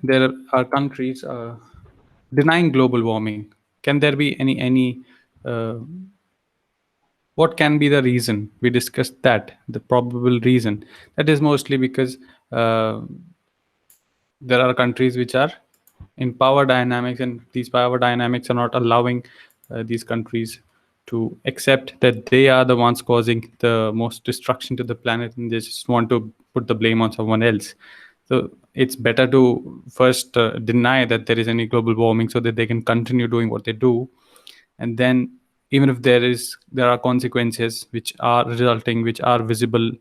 there are countries denying global warming. Can there be any what can be the reason? We discussed that the probable reason, that is mostly because uh, there are countries which are in power dynamics, and these power dynamics are not allowing these countries to accept that they are the ones causing the most destruction to the planet, and they just want to put the blame on someone else. So it's better to first deny that there is any global warming so that they can continue doing what they do. And then, even if there are consequences which are resulting, which are visible,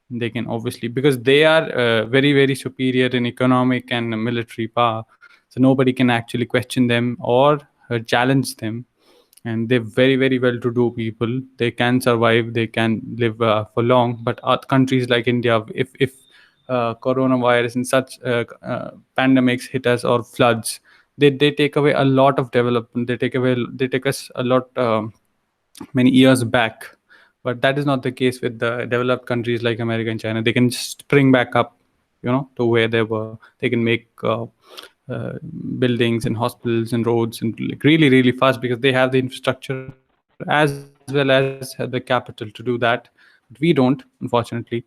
they can obviously, because they are very very superior in economic and military power, so nobody can actually question them or challenge them. And they're very very well to do people, they can survive, they can live for long. But countries like India, if coronavirus and such pandemics hit us, or floods, they take away a lot of development, they take us a lot many years back. But that is not the case with the developed countries like America and China. They can just spring back up, to where they were. They can make uh, buildings and hospitals and roads and like really really fast, because they have the infrastructure as well as the capital to do that. But we don't, unfortunately.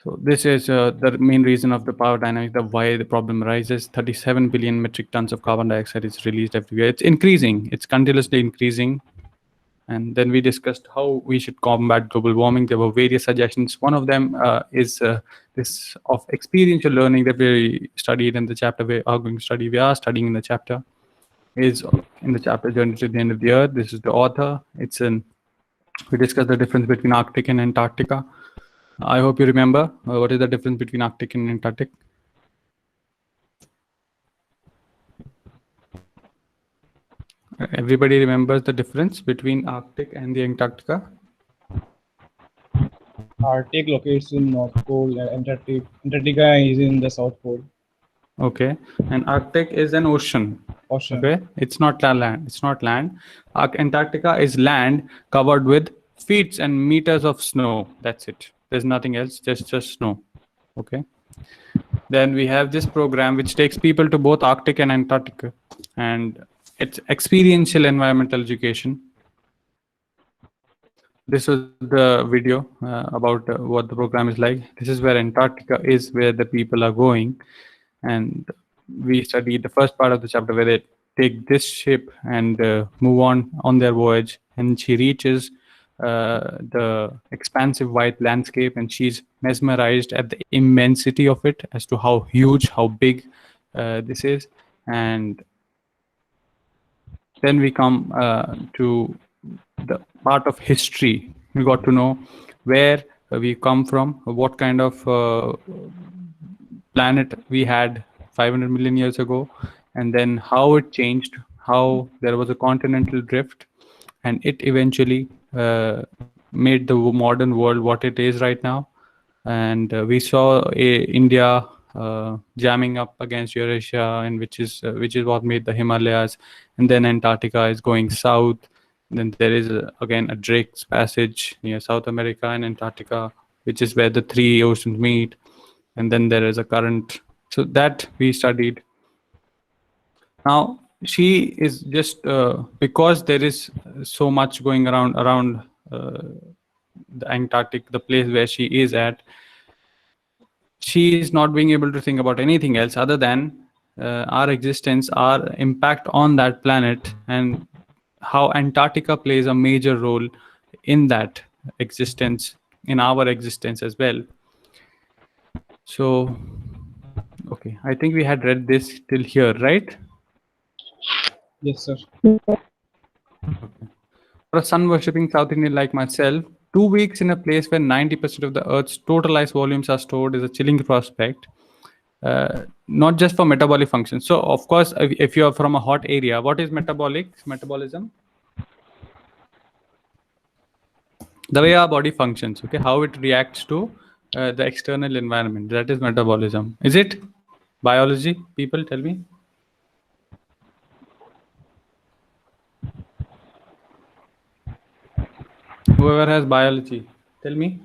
So this is the main reason of the power dynamics, the why the problem arises. 37 billion metric tons of carbon dioxide is released every year. It's increasing. It's continuously increasing. And then we discussed how we should combat global warming. There were various suggestions. One of them is this of experiential learning that we studied in the chapter we are going to study. We are studying in the chapter is in the chapter Journey to the End of the Earth. This is the author. We discussed the difference between Arctic and Antarctica. I hope you remember what is the difference between Arctic and Antarctic. Everybody remembers the difference between Arctic and the Antarctica? Arctic locates in North Pole and Antarctica is in the South Pole. Okay, and Arctic is an ocean. Ocean. Okay, it's not land. It's not land. Antarctica is land covered with feet and meters of snow. That's it. There's nothing else. Just snow. Okay. Then we have this program which takes people to both Arctic and Antarctica, and it's experiential environmental education. This was the video about what the program is like. This is where Antarctica is, where the people are going. And we studied the first part of the chapter where they take this ship and move on their voyage, and she reaches the expansive white landscape, and she's mesmerized at the immensity of it, as to how huge, how big this is. And then we come to the part of history. We got to know where we come from, what kind of planet we had 500 million years ago, and then how it changed, how there was a continental drift, and it eventually made the modern world what it is right now. And we saw India jamming up against Eurasia, and which is what made the Himalayas. And then Antarctica is going south. Then there is again a Drake's Passage near South America and Antarctica, which is where the three oceans meet. And then there is a current. So that we studied. Now she is just because there is so much going around the Antarctic, the place where she is at. She is not being able to think about anything else other than our existence, our impact on that planet, and how Antarctica plays a major role in that existence, in our existence as well. So, okay, I think we had read this till here, right? Yes, sir. Okay. For a sun-worshipping South Indian like myself, 2 weeks in a place where 90% of the Earth's total ice volumes are stored is a chilling prospect. Not just for metabolic functions. So, of course, if you are from a hot area, what is metabolism? The way our body functions, okay, how it reacts to the external environment. That is metabolism. Is it biology? People, tell me. Whoever has biology, tell me.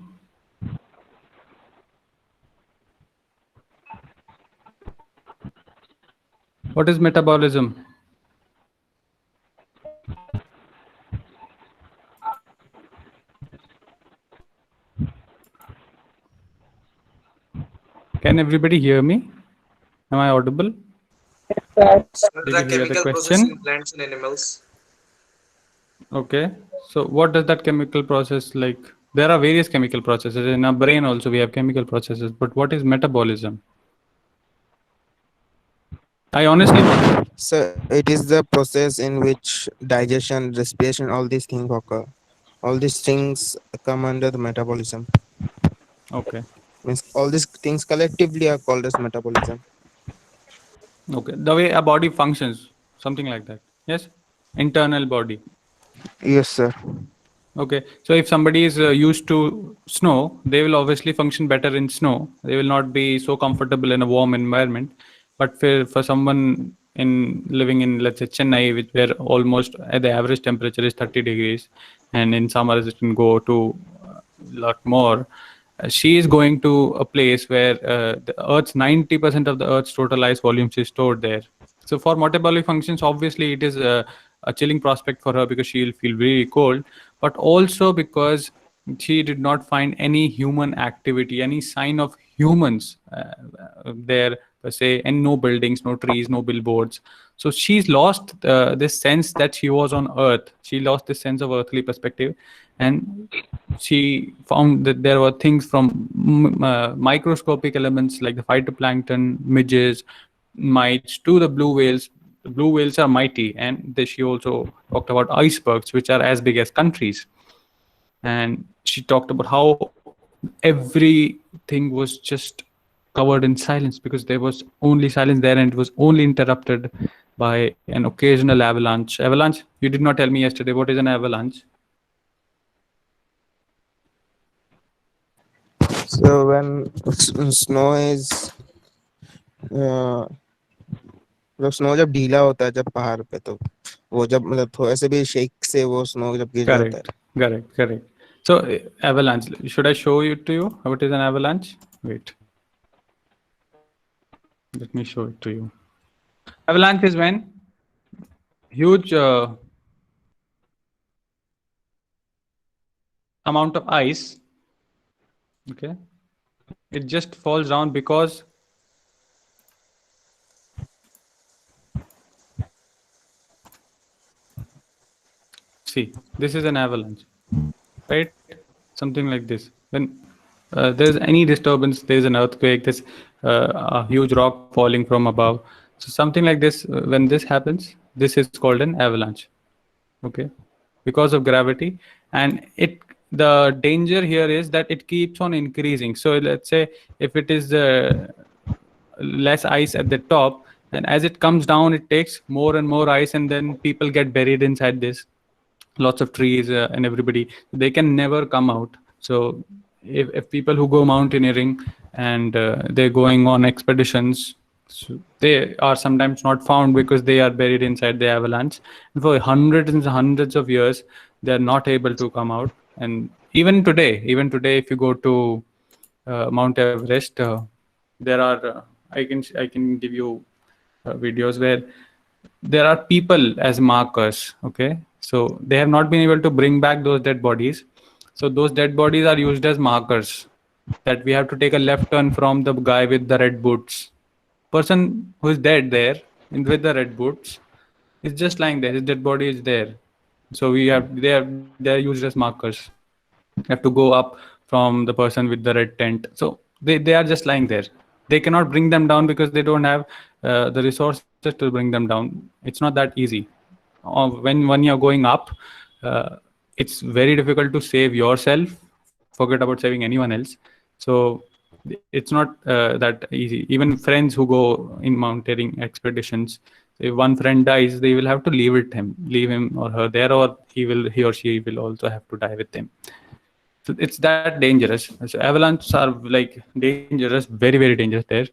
What is metabolism? Can everybody hear me? Am I audible? Did you The hear the chemical process in question? plants and animals. Okay. So what does that chemical process like? There are various chemical processes in our brain also. We have chemical processes, but what is metabolism? I honestly don't know. So it is the process in which digestion, respiration, all these things occur. All these things come under the metabolism. Okay. Means all these things collectively are called as metabolism. Okay. The way a body functions, something like that. Yes. Internal body. Yes, sir. Okay, so if somebody is used to snow, they will obviously function better in snow. They will not be so comfortable in a warm environment. But for someone in living in, let's say, Chennai, which where almost the average temperature is 30 degrees, and in summers it can go to a lot more. She is going to a place where the Earth's 90% of the Earth's total ice volumes is stored there. So for metabolic functions, obviously it is a chilling prospect for her because she'll feel really cold, but also because she did not find any human activity, any sign of humans there per se, and no buildings, no trees, no billboards. So she's lost this sense that she was on Earth. She lost this sense of earthly perspective, and she found that there were things from microscopic elements like the phytoplankton, midges, mites to the blue whales. The blue whales are mighty, and she also talked about icebergs, which are as big as countries. And she talked about how everything was just covered in silence because there was only silence there, and it was only interrupted by an occasional avalanche. Avalanche? You did not tell me yesterday. What is an avalanche? So when snow is जब snow जब ढीला होता है जब पहाड़ पे तो वो जब मतलब थोड़े से भी शेक से वो स्नो जब गिर जाता है. Correct, correct, correct. So, avalanche. Should I show it to you? What is an avalanche? Wait, let me show it to you. Avalanche is when huge amount of ice, okay, it just falls down because, see, this is an avalanche, right? Something like this. When there's any disturbance, there's an earthquake, there's a huge rock falling from above. So something like this, when this happens, this is called an avalanche. Okay, because of gravity. And it, the danger here is that it keeps on increasing. So let's say if it is less ice at the top, and as it comes down it takes more and more ice, and then people get buried inside this, lots of trees and everybody, they can never come out. So if people who go mountaineering and they're going on expeditions, so they are sometimes not found because they are buried inside the avalanche, and for hundreds and hundreds of years they are not able to come out. And even today if you go to Mount Everest, there are I can give you videos where there are people as markers. Okay, so they have not been able to bring back those dead bodies. So those dead bodies are used as markers that we have to take a left turn from the guy with the red boots. Person who is dead there with the red boots is just lying there. His dead body is there. So they are used as markers. You have to go up from the person with the red tent. So they are just lying there. They cannot bring them down because they don't have the resources to bring them down. It's not that easy. When you're going up, uh, it's very difficult to save yourself. Forget about saving anyone else. So it's not that easy. Even friends who go in mountaineering expeditions, if one friend dies, they will have to leave him or her there, or he or she will also have to die with them. So it's that dangerous. So avalanches are like dangerous, very very dangerous there.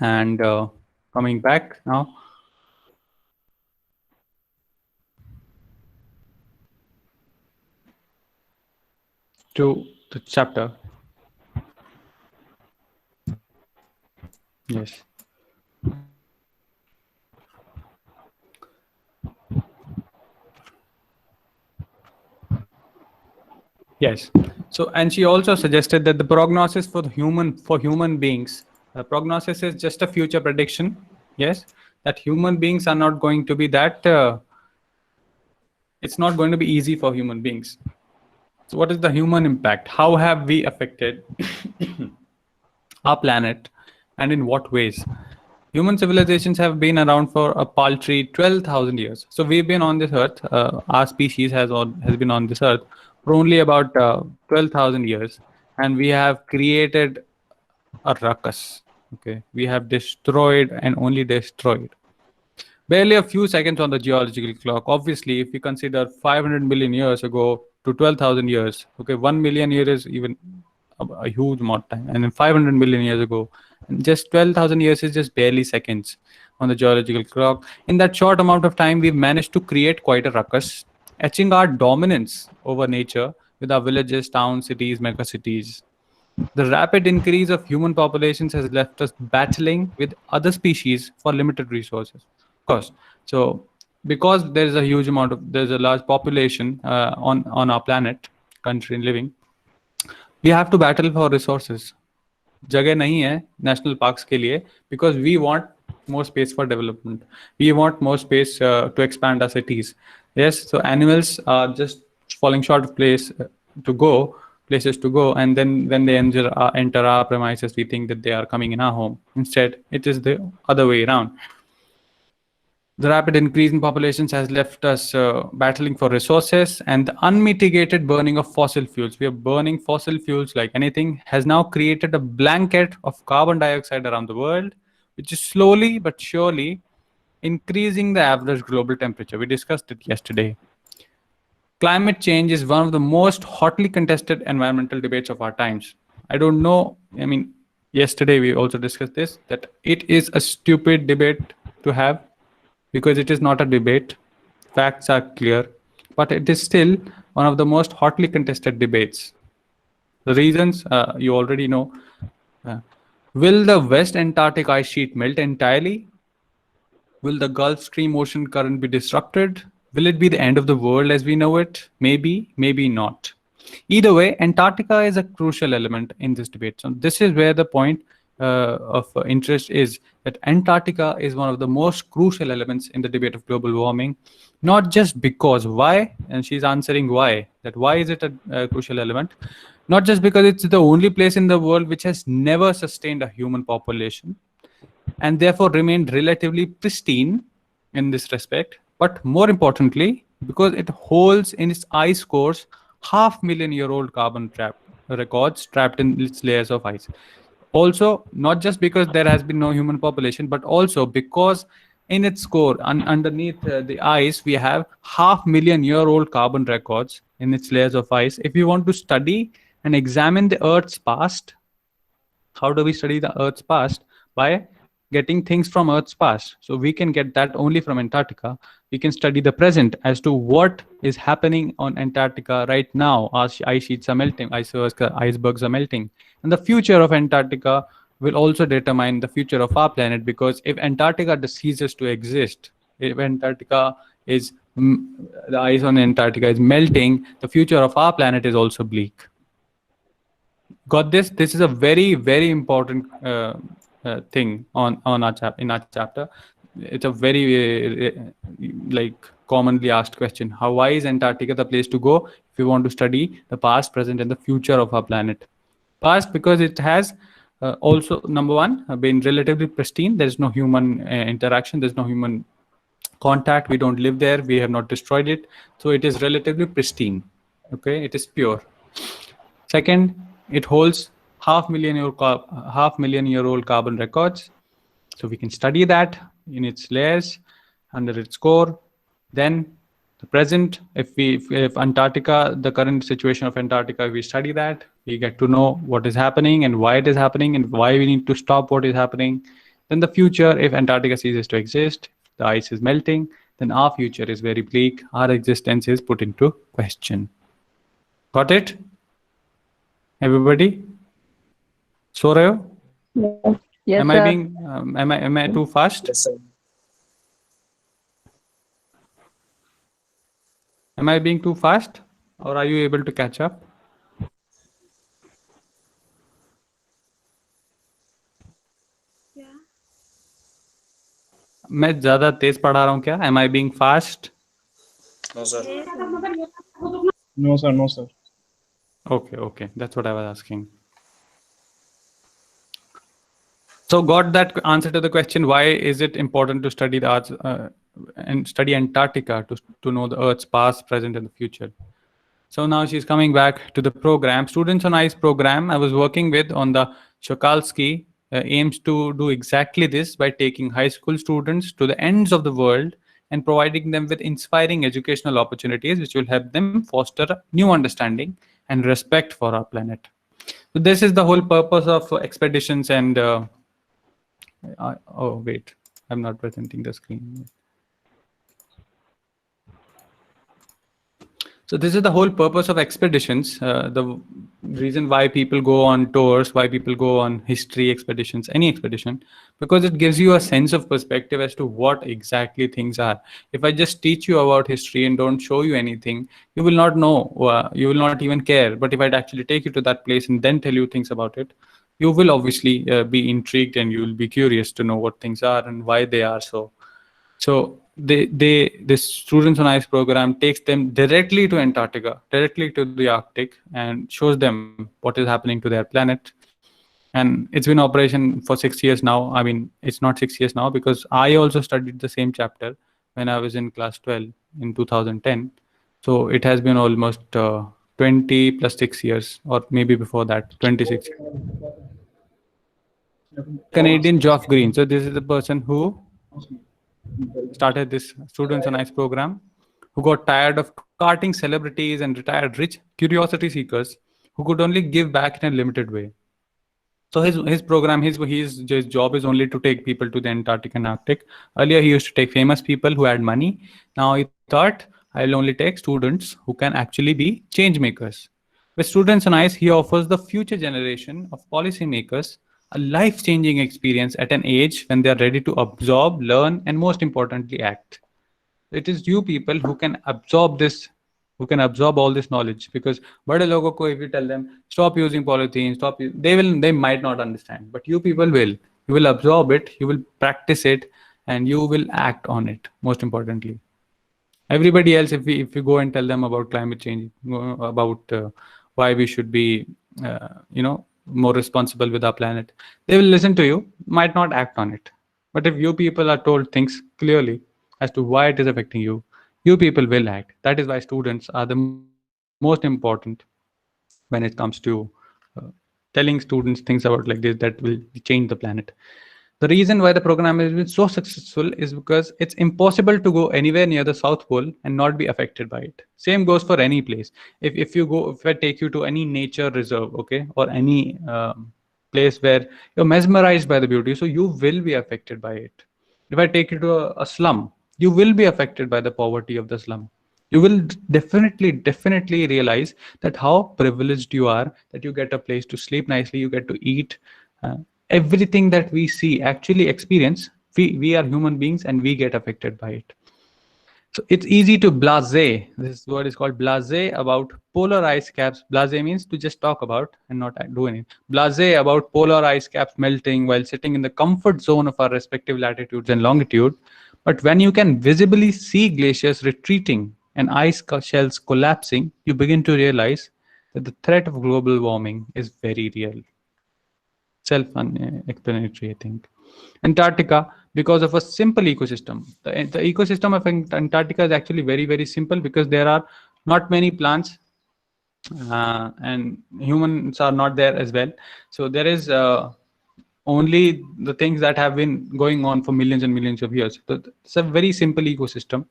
And coming back now to the chapter. Yes. Yes. So, and she also suggested that the prognosis for the human beings, prognosis is just a future prediction. Yes, that human beings are not going to be that. It's not going to be easy for human beings. So, what is the human impact? How have we affected our planet, and in what ways? Human civilizations have been around for a paltry 12,000 years. So we've been on this earth. Our species has been on this earth for only about 12,000 years, and we have created a ruckus. Okay, we have destroyed and only destroyed. Barely a few seconds on the geological clock. Obviously, if we consider 500 million years ago to 12,000 years, okay, 1 million years is even a huge amount of time. And then 500 million years ago, and just 12,000 years is just barely seconds on the geological clock. In that short amount of time, we've managed to create quite a ruckus, etching our dominance over nature with our villages, towns, cities, megacities. The rapid increase of human populations has left us battling with other species for limited resources. Of course, so because there's a large population on our planet, country living, we have to battle for resources. जगह नहीं है national parks के लिए because we want more space for development. We want more space to expand our cities. Yes, so animals are just falling short of to go places to go, and then when they enter our premises, we think that they are coming in our home. Instead, it is the other way around. The rapid increase in populations has left us battling for resources, and the unmitigated burning of fossil fuels. We are burning fossil fuels like anything, has now created a blanket of carbon dioxide around the world, which is slowly but surely increasing the average global temperature. We discussed it yesterday. Climate change is one of the most hotly contested environmental debates of our times. I don't know, I mean, yesterday we also discussed this, that it is a stupid debate to have because it is not a debate. Facts are clear, but it is still one of the most hotly contested debates. The reasons you already know. Uh, will the West Antarctic ice sheet melt entirely? Will the Gulf Stream ocean current be disrupted? Will it be the end of the world as we know it? Maybe, maybe not. Either way, Antarctica is a crucial element in this debate. So, this is where the point of interest is that Antarctica is one of the most crucial elements in the debate of global warming. Not just because why, and she's answering why, that why is it a crucial element? Not just because it's the only place in the world which has never sustained a human population, and therefore remained relatively pristine in this respect. But more importantly, because it holds in its ice cores half million year old carbon records trapped in its layers of ice. Also, not just because there has been no human population, but also because in its core, underneath the ice, we have half million year old carbon records in its layers of ice. If you want to study and examine the Earth's past, how do we study the Earth's past? By getting things from Earth's past. So we can get that only from Antarctica. We can study the present as to what is happening on Antarctica right now. As ice sheets are melting, icebergs are melting, and the future of Antarctica will also determine the future of our planet. Because if Antarctica ceases to exist, if Antarctica is the ice on Antarctica is melting, the future of our planet is also bleak. Got this? This is a very very important thing on in our chapter. It's a very like commonly asked question. Why is Antarctica the place to go if you want to study the past, present, and the future of our planet? Past, because it has also, number one, been relatively pristine. There's no human interaction, there's no human contact, we don't live there, we have not destroyed it, so it is relatively pristine. Okay, it is pure. Second, it holds half million year old carbon records, so we can study that in its layers under its core. Then the present, if Antarctica, the current situation of Antarctica, if we study that, we get to know what is happening and why it is happening and why we need to stop what is happening. Then the future, if Antarctica ceases to exist, the ice is melting, then our future is very bleak. Our existence is put into question. Got it? Everybody? सो रहे हो? Yes, Am I sir. being am I too fast? Yes, sir. Am I being too fast, or are you able to catch up? मैं ज़्यादा तेज़ पढ़ा रहा हूँ क्या? Am I being fast? No, sir. No, sir. No, sir. Okay, okay. That's what I was asking. So, got that answer to the question, why is it important to study the arts and study Antarctica to know the Earth's past, present, and the future? So now she's coming back to the program. Students on Ice program I was working with on the Shokalski aims to do exactly this by taking high school students to the ends of the world and providing them with inspiring educational opportunities which will help them foster new understanding and respect for our planet. So this is the whole purpose of expeditions and oh wait, I'm not presenting the screen. So this is the whole purpose of expeditions. The reason why people go on tours, why people go on history expeditions, any expedition, because it gives you a sense of perspective as to what exactly things are. If I just teach you about history and don't show you anything, you will not know. You will not even care. But if I'd actually take you to that place and then tell you things about it, you will obviously be intrigued and you will be curious to know what things are and why they are so. So the students on ice program takes them directly to Antarctica, directly to the Arctic, and shows them what is happening to their planet. And it's been operation for 6 years now. I mean, it's not 6 years now because I also studied the same chapter when I was in class 12 in 2010. So it has been almost 20 plus 6 years, or maybe before that, 26. This is the Canadian Geoff Green. So this is the person who started this students on ice program, who got tired of carting celebrities and retired rich curiosity seekers who could only give back in a limited way. So his program, his job is only to take people to the Antarctic and Arctic. Earlier he used to take famous people who had money. Now he thought, I'll only take students who can actually be change makers. With students on ice, he offers the future generation of policymakers a life-changing experience at an age when they are ready to absorb, learn, and most importantly, act. It is you people who can absorb all this knowledge, because bade logo ko if you tell them stop using polythene, they might not understand, but you people will. You will absorb it, you will practice it, and you will act on it, most importantly. Everybody else, if we go and tell them about climate change, about why we should be more responsible with our planet, they will listen to you, might not act on it. But if you people are told things clearly as to why it is affecting you, you people will act. That is why students are the most important when it comes to uh, telling students things about like this that will change the planet. The reason why the program has been so successful is because it's impossible to go anywhere near the South Pole and not be affected by it. Same goes for any place. If I take you to any nature reserve, okay, or any place where you're mesmerized by the beauty, so you will be affected by it. If I take you to a slum, you will be affected by the poverty of the slum. You will definitely realize that how privileged you are, that you get a place to sleep nicely, you get to eat. Everything that we see, actually experience, we are human beings and we get affected by it. So it's easy to blase. This word is called blase about polar ice caps. Blase means to just talk about and not do anything. Blase about polar ice caps melting while sitting in the comfort zone of our respective latitudes and longitude. But when you can visibly see glaciers retreating and ice shells collapsing, you begin to realize that the threat of global warming is very real. Self-explanatory, I think. Antarctica, because of a simple ecosystem. The ecosystem of Antarctica is actually very simple because there are not many plants, and humans are not there as well. So there is only the things that have been going on for millions and millions of years. So it's a very simple ecosystem.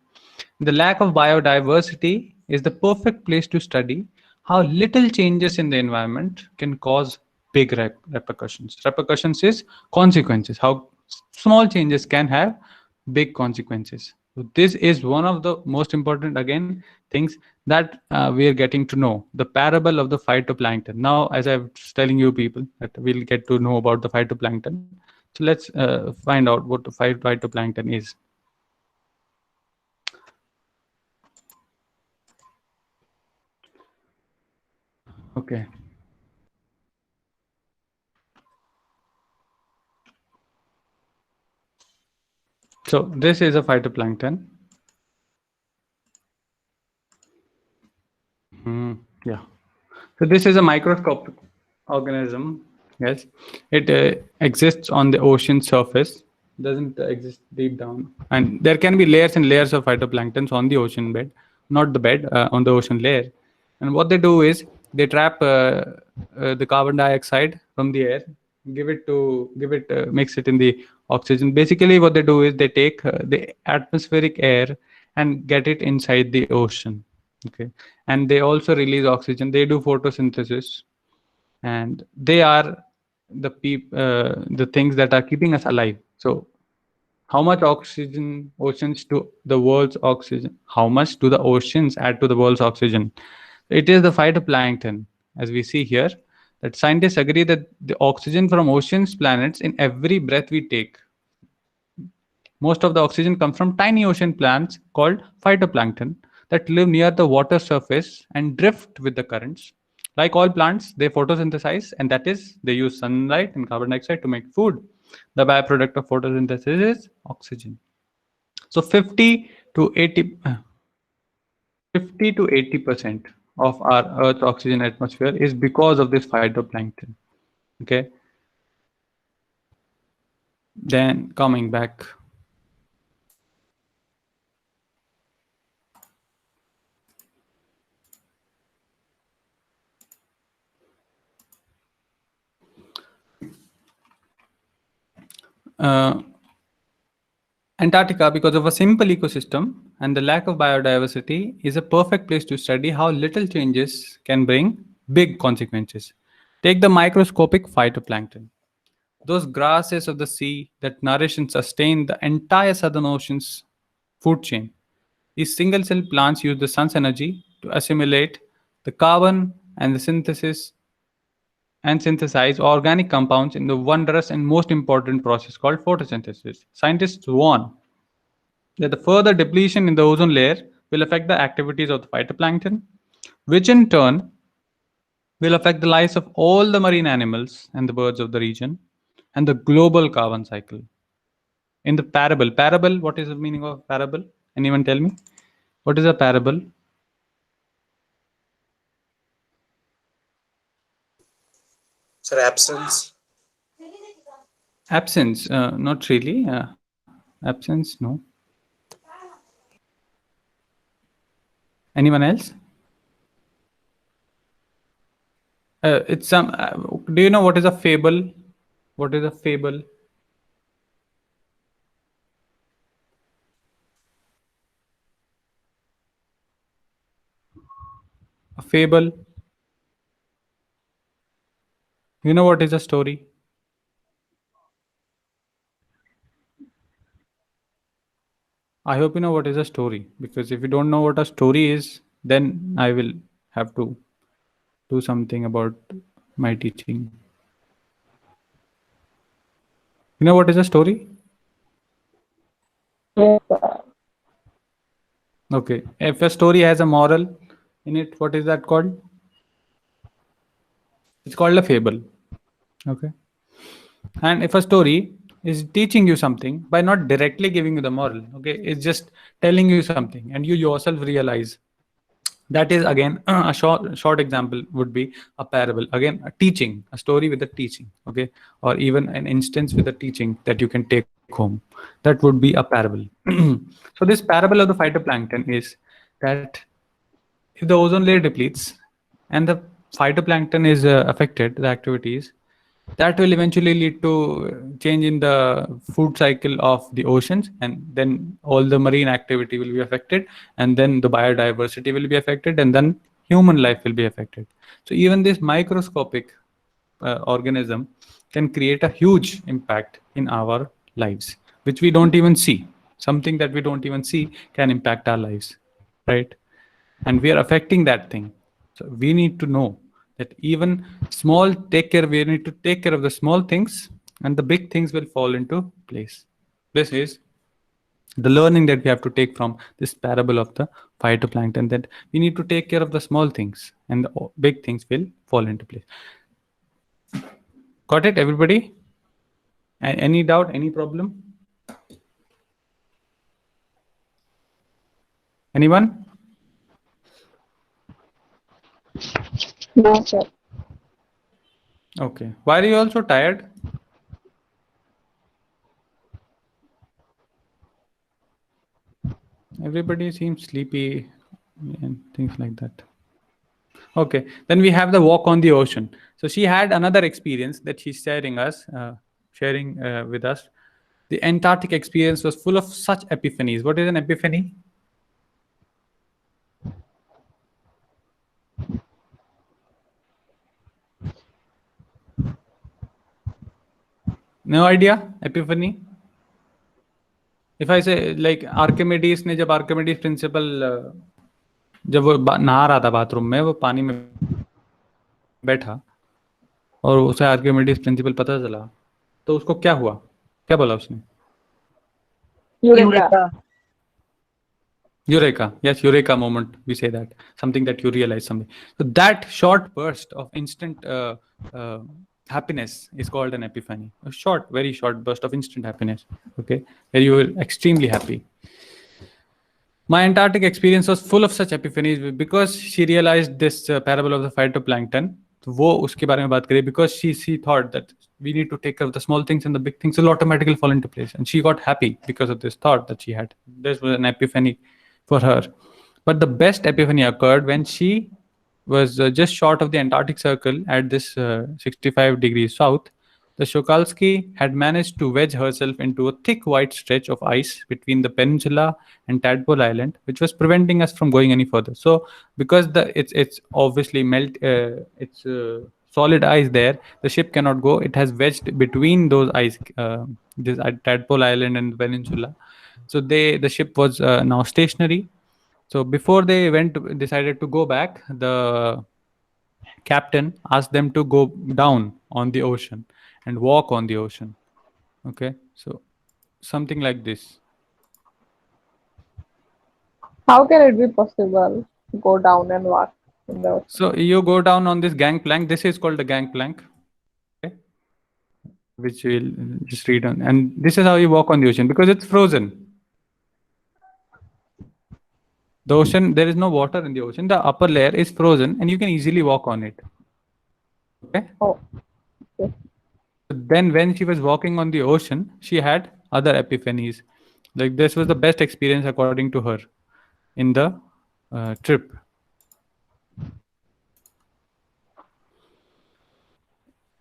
The lack of biodiversity is the perfect place to study how little changes in the environment can cause big repercussions. Repercussions is consequences, how small changes can have big consequences. So this is one of the most important, again, things that we are getting to know, the parable of the phytoplankton. Now, as I was telling you people, that we'll get to know about the phytoplankton. So let's find out what the phytoplankton is. Okay. So this is a phytoplankton. Yeah. So this is a microscopic organism. Yes, it exists on the ocean surface. Doesn't exist deep down, and there can be layers and layers of phytoplanktons on the ocean bed, not the bed, on the ocean layer. And what they do is they trap the carbon dioxide from the air, give it mix it in the oxygen. Basically, what they do is they take the atmospheric air and get it inside the ocean. Okay, and they also release oxygen. They do photosynthesis, and they are the things that are keeping us alive. So how much oxygen oceans to the world's oxygen? How much do the oceans add to the world's oxygen? It is the phytoplankton, as we see here, that scientists agree that the oxygen from oceans planets in every breath we take, most of the oxygen comes from tiny ocean plants called phytoplankton that live near the water surface and drift with the currents. Like all plants, they photosynthesize, and that is, they use sunlight and carbon dioxide to make food. The byproduct of photosynthesis is oxygen. So 50 to 80% of our Earth's oxygen atmosphere is because of this phytoplankton. Okay, then coming back. Uh, Antarctica, because of a simple ecosystem and the lack of biodiversity, is a perfect place to study how little changes can bring big consequences. Take the microscopic phytoplankton, those grasses of the sea that nourish and sustain the entire Southern Ocean's food chain. These single cell plants use the sun's energy to assimilate the carbon and synthesize organic compounds in the wondrous and most important process called photosynthesis. Scientists warn that the further depletion in the ozone layer will affect the activities of the phytoplankton, which in turn will affect the lives of all the marine animals and the birds of the region and the global carbon cycle. In the parable, what is the meaning of parable? Anyone tell me? What is a parable? Sir, absence. Absence, not really. Absence, no. Anyone else? It's some. Do you know what is a fable? What is a fable? A fable. You know what is a story? I hope you know what is a story, because if you don't know what a story is, then I will have to do something about my teaching. You know what is a story? Yes, sir. Okay. If a story has a moral in it, what is that called? It's called a fable. Okay. And if a story is teaching you something by not directly giving you the moral, okay, it's just telling you something, and you yourself realize, that is again a short example would be a parable. Again, a teaching, a story with a teaching, okay, or even an instance with a teaching that you can take home. That would be a parable. So this parable of the phytoplankton is that if the ozone layer depletes and the phytoplankton is affected, the activities, that will eventually lead to change in the food cycle of the oceans, and then all the marine activity will be affected, and then the biodiversity will be affected, and then human life will be affected. So even this microscopic organism can create a huge impact in our lives, which we don't even see. Something that we don't even see can impact our lives, right? And we are affecting that thing. So we need to know that even small take care, we need to take care of the small things, and the big things will fall into place. This is the learning that we have to take from this parable of the phytoplankton, that we need to take care of the small things, and the big things will fall into place. Got it, everybody? Any doubt, any problem? Anyone? No, sir. Okay. Why are you also tired? Everybody seems sleepy and things like that. Okay. Then we have the walk on the ocean. So she had another experience that she's sharing with us. The Antarctic experience was full of such epiphanies. What is an epiphany? No idea? Epiphany? If I say like Archimedes ने जब Archimedes principle जब वो नहा रहा था bathroom में वो पानी में बैठा और उसे आर्किमिडीज प्रिंसिपल पता चला तो उसको क्या हुआ क्या बोला उसने Eureka. Eureka. Yes, Eureka moment. We say that something that you realize something. So that short burst of instant uh, happiness is called an epiphany. A short, very short burst of instant happiness. Okay, where you were extremely happy. My Antarctic experience was full of such epiphanies because she realized this parable of the phytoplankton. तो वो उसके बारे में बात करी because she thought that we need to take care of the small things and the big things will automatically fall into place, and she got happy because of this thought that she had. This was an epiphany for her. But the best epiphany occurred when she was just short of the Antarctic Circle at this 65 degrees south. The Shokalski had managed to wedge herself into a thick white stretch of ice between the peninsula and Tadpole Island, which was preventing us from going any further. So, because it's obviously it's solid ice there, the ship cannot go. It has wedged between those ice, this Tadpole Island and the peninsula. So the ship was now stationary. So before they decided to go back, the captain asked them to go down on the ocean and walk on the ocean. Okay, so something like this. How can it be possible to go down and walk in the ocean? So you go down on this gangplank. This is called the gangplank, okay, which we'll just read on. And this is how you walk on the ocean because it's frozen. The ocean, there is no water in the ocean. The upper layer is frozen, and you can easily walk on it. Okay. Oh, okay. Then when she was walking on the ocean, she had other epiphanies. Like this was the best experience according to her in the trip.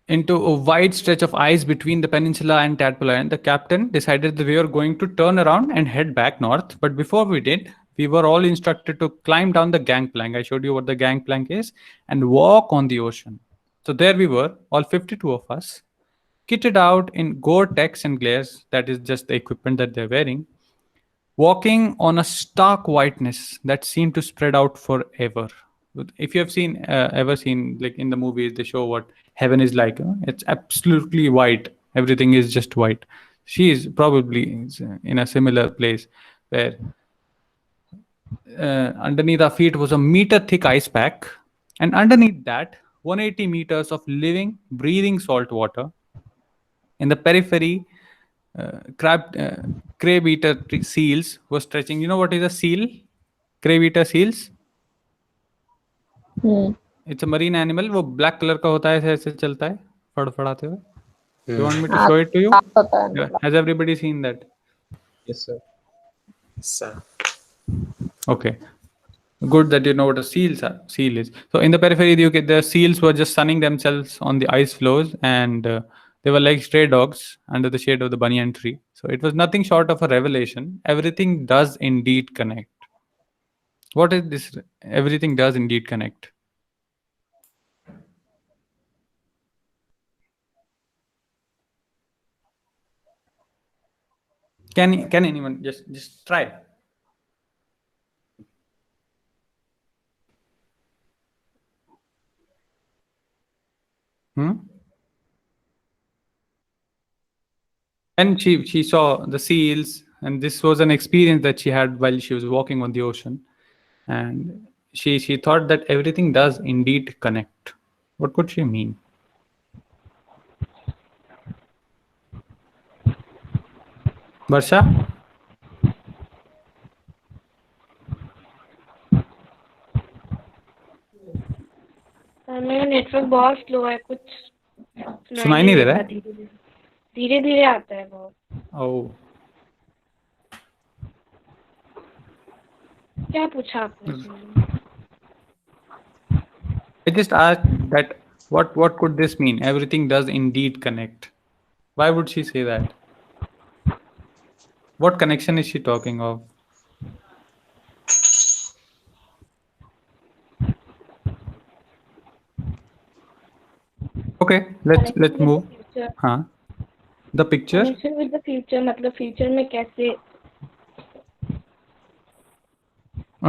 Into a wide stretch of ice between the peninsula and Tadpole Island, the captain decided that we were going to turn around and head back north. But before we did, we were all instructed to climb down the gangplank. I showed you what the gangplank is and walk on the ocean. So there we were, all 52 of us, kitted out in Gore-Tex and glares. That is just the equipment that they're wearing, walking on a stark whiteness that seemed to spread out forever. If you have ever seen, like in the movies, they show what heaven is like. It's absolutely white. Everything is just white. She is probably in a similar place where underneath our feet was a meter thick ice pack, and underneath that, 180 meters of living, breathing salt water. In the periphery, crab eater seals were stretching. You know what is a seal? Crab eater seals. It's a marine animal. वो black color का होता है, ऐसे ऐसे चलता है फड़फड़ाते हुए. You want me to show it to you? Yeah. Has everybody seen that? Yes, sir. Sir. Okay. Good that you know what a seal is. So in the periphery, you get the seals were just sunning themselves on the ice floes, and they were like stray dogs under the shade of the banyan tree. So it was nothing short of a revelation. Everything does indeed connect. What is this? Everything does indeed connect. Can anyone just try? And she saw the seals, and this was an experience that she had while she was walking on the ocean, and she thought that everything does indeed connect. What could she mean? Barsha? Network बहुत slow है, कुछ सुनाई सुनाई नहीं नहीं दे रहा देता, है? धीरे धीरे धीरे धीरे आता है बहुत। ओ, क्या पूछा आपने इसमें? I just asked that what could this mean? Everything does indeed connect. Why would she say that? What connection is she talking of? Okay, let's connection with the move. Future. Huh? The picture. Connection with the future मतलब future में कैसे।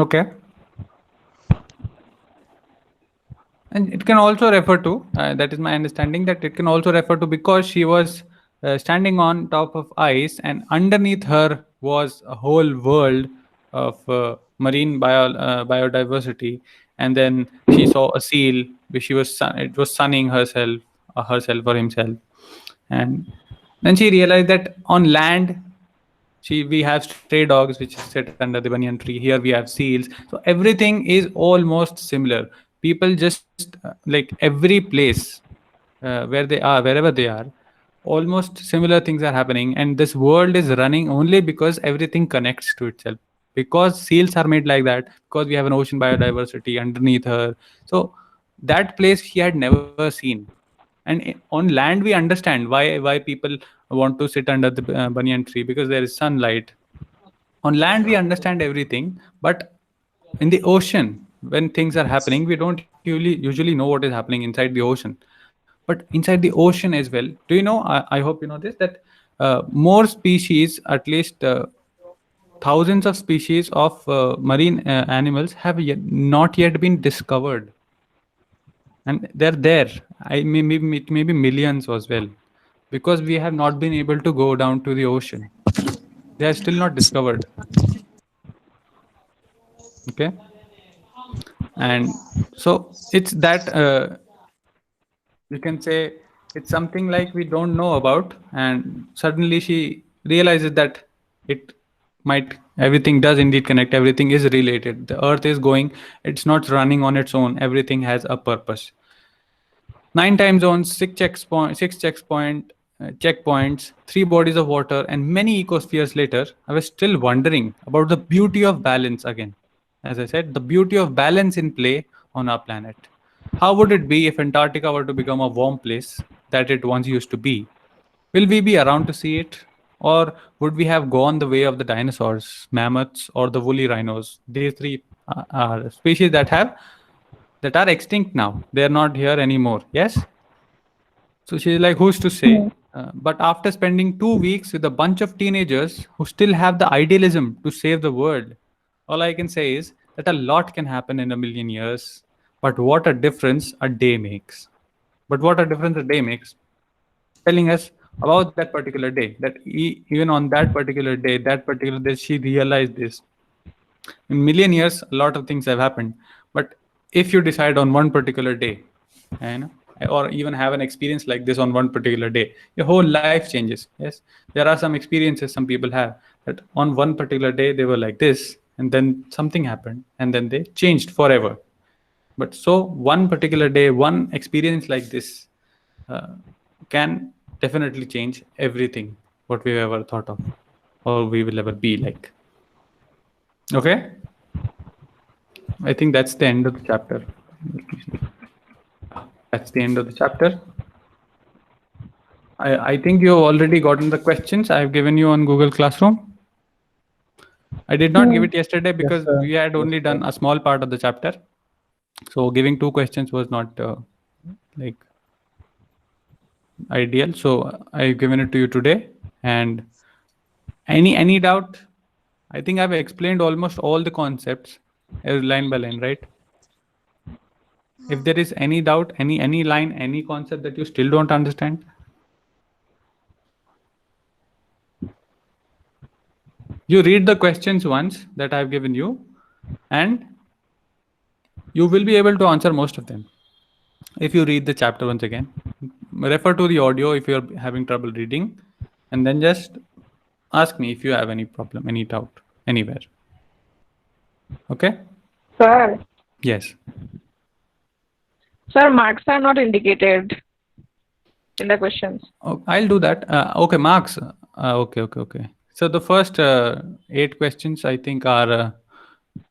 Okay. And it can also refer to, that is my understanding, that it can also refer to because she was standing on top of ice and underneath her was a whole world of marine biodiversity. And then she saw a seal which it was sunning herself or himself. And then she realized that on land, we have stray dogs which sit under the banyan tree. Here we have seals. So everything is almost similar. People just like every place where they are, wherever they are, almost similar things are happening, and this world is running only because everything connects to itself, because seals are made like that, because we have an ocean biodiversity underneath her. So that place she had never seen. And on land we understand why people want to sit under the banyan tree, because there is sunlight. On land we understand everything, but in the ocean, when things are happening, we don't usually know what is happening inside the ocean. But inside the ocean as well, do you know, I hope you know this, that more species, at least thousands of species of marine animals have not yet been discovered, and they're there. Maybe it may be millions as well, because we have not been able to go down to the ocean. They are still not discovered. Okay. And so it's that, you can say, it's something like we don't know about, and suddenly she realizes that it might, everything does indeed connect, everything is related, the earth is going, it's not running on its own, everything has a purpose. 9 time zones, checkpoints, three bodies of water, and many ecospheres later, I was still wondering about the beauty of balance again. As I said, the beauty of balance in play on our planet. How would it be if Antarctica were to become a warm place that it once used to be? Will we be around to see it? Or would we have gone the way of the dinosaurs, mammoths, or the woolly rhinos? These three are species that are extinct now. They are not here anymore. Yes? So she's like, who's to say? But after spending 2 weeks with a bunch of teenagers who still have the idealism to save the world, all I can say is that a lot can happen in a million years. But what a difference a day makes. But what a difference a day makes. Telling us about that particular day, that even on that particular day, she realized this. In million years a lot of things have happened, but if you decide on one particular day, and or even have an experience like this on one particular day, your whole life changes. Yes, there are some experiences some people have, that on one particular day they were like this, and then something happened and then they changed forever. But so one particular day, one experience like this uh, can definitely change everything what we've ever thought of or we will ever be like. Okay, I think that's the end of the chapter. Yeah, that's the end of the chapter. I think you've already gotten the questions I've given you on Google Classroom. I did not give it yesterday Yes, because sir. we had Yes, only sir. done a small part of the chapter. So giving two questions was not like ideal. So I've given it to you today. And any doubt? I think I've explained almost all the concepts line by line, right? If there is any doubt, any line, any concept that you still don't understand, you read the questions once that I've given you, and you will be able to answer most of them. If you read the chapter once again, refer to the audio if you're having trouble reading, and then just ask me if you have any problem, any doubt, anywhere. Okay? Sir, Yes. Sir, marks are not indicated in the questions. Oh, I'll do that. Okay, marks. Okay. So the first 8 questions I think are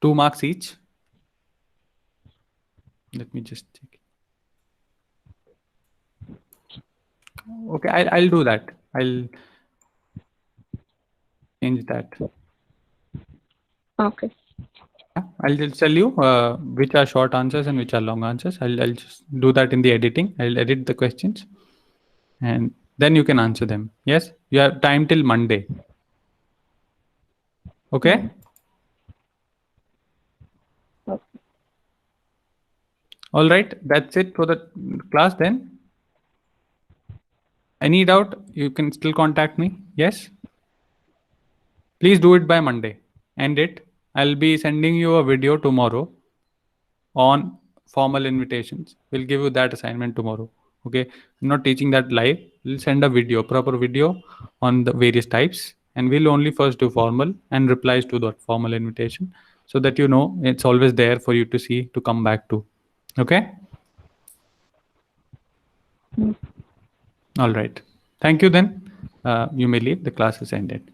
2 marks each. Let me just check. Okay, I'll do that. I'll change that. Okay. Yeah, I'll just tell you which are short answers and which are long answers. I'll just do that in the editing. I'll edit the questions and then you can answer them. Yes, you have time till Monday. Okay. Okay. All right. That's it for the class then. Any doubt? You can still contact me. Yes. Please do it by Monday. End it. I'll be sending you a video tomorrow on formal invitations. We'll give you that assignment tomorrow. Okay. I'm not teaching that live. We'll send a video, proper video on the various types, and we'll only first do formal and replies to that formal invitation so that you know it's always there for you to see to come back to. Okay. All right. Thank you then. You may leave. The class is ended.